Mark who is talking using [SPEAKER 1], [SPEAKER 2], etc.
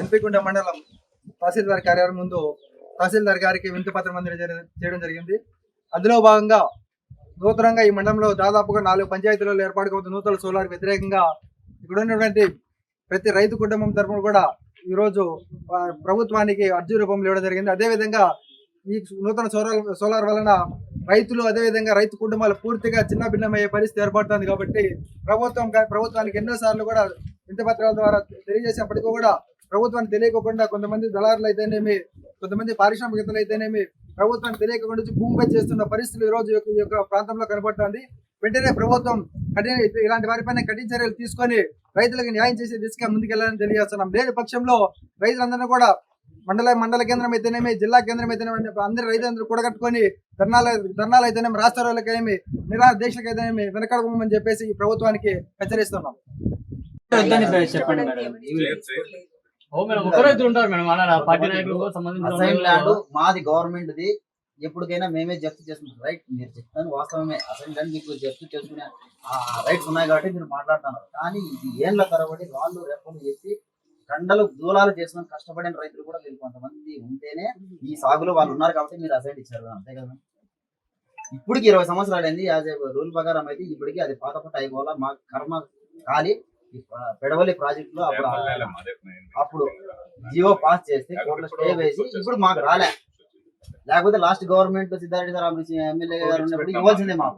[SPEAKER 1] ఎన్పికుంట మండలం తహసీల్దార్ కార్యాలయం ముందు తహసీల్దార్ గారికి వినతి పత్రం చేయడం జరిగింది. అందులో భాగంగా నూతనంగా ఈ మండలంలో దాదాపుగా 4 పంచాయతీలలో ఏర్పాటు అవుతున్న నూతన సోలార్ వ్యతిరేకంగా ఇక్కడ ఉన్నటువంటి ప్రతి రైతు కుటుంబం తరఫున కూడా ఈరోజు ప్రభుత్వానికి అర్జీ రూపంలో ఇవ్వడం జరిగింది. అదేవిధంగా ఈ నూతన సోలార్ వలన రైతులు అదేవిధంగా రైతు కుటుంబాలు పూర్తిగా చిన్న భిన్నమయ్యే పరిస్థితి ఏర్పడుతుంది. కాబట్టి ప్రభుత్వానికి ఎన్నోసార్లు కూడా వినతి పత్రాల ద్వారా తెలియజేసినప్పటికీ కూడా ప్రభుత్వానికి తెలియకుండా కొంతమంది దళారులు అయితేనేమి, కొంతమంది పారిశ్రామికవేత్తలు అయితేనేమి ప్రభుత్వానికి తెలియకుండా భూమిపై చేస్తున్న పరిస్థితులు ఈ రోజు ఈ యొక్క ప్రాంతంలో కనబడుతుంది. వెంటనే ప్రభుత్వం ఇలాంటి వారిపైన కఠిన చర్యలు తీసుకొని రైతులకు న్యాయం చేసే దిశగా ముందుకెళ్లాలని తెలియజేస్తున్నాం. లేని పక్షంలో రైతులందరినీ కూడా మండల కేంద్రం అయితేనేమి, జిల్లా కేంద్రం అయితేనేమి అందరి రైతులందరూ కూడగట్టుకొని ధర్నాలు అయితేనేమి, రాష్ట్రాలకైతేనేమి, దీక్షలకు అయితేనేమి వెనకడమని చెప్పేసి ఈ ప్రభుత్వానికి హెచ్చరిస్తున్నాం.
[SPEAKER 2] మాది గవర్నమెంట్ ది, ఎప్పటికైనా మేమే జప్తు చేసుకుంటాం. రైట్, మీరు చెప్తాను వాస్తవమే. అసలు మీకు జప్తు చేసుకునే రైట్స్ ఉన్నాయి కాబట్టి మీరు మాట్లాడుతున్నారు. కానీ ఇది ఏళ్ల తరబడి వాళ్ళు రెప్పలు చేసి కండలు దూలాలు చేసుకుని కష్టపడిన రైతులు కూడా వీళ్ళు కొంతమంది ఉంటేనే ఈ సాగులో వాళ్ళు ఉన్నారు కాబట్టి మీరు అసైడ్ ఇచ్చారు, అంతే కదా. ఇప్పటికి 20 సంవత్సరాలు అయింది. యాజ్ ఏ రూల్ ప్రకారం అయితే ఇప్పటికి అది పాత పట్ట అయిపోవాలా. మా కర్మ కాలి పెడవలి ప్రాజెక్ట్ లో అప్పుడు జియో పాస్ చేస్తే కోర్టులో స్టే వేసి ఇప్పుడు మాకు రాలే. లేకపోతే last government Siddareddy sir MLA గారు ఉన్నప్పుడు ఇవ్వాల్సిందే మాకు.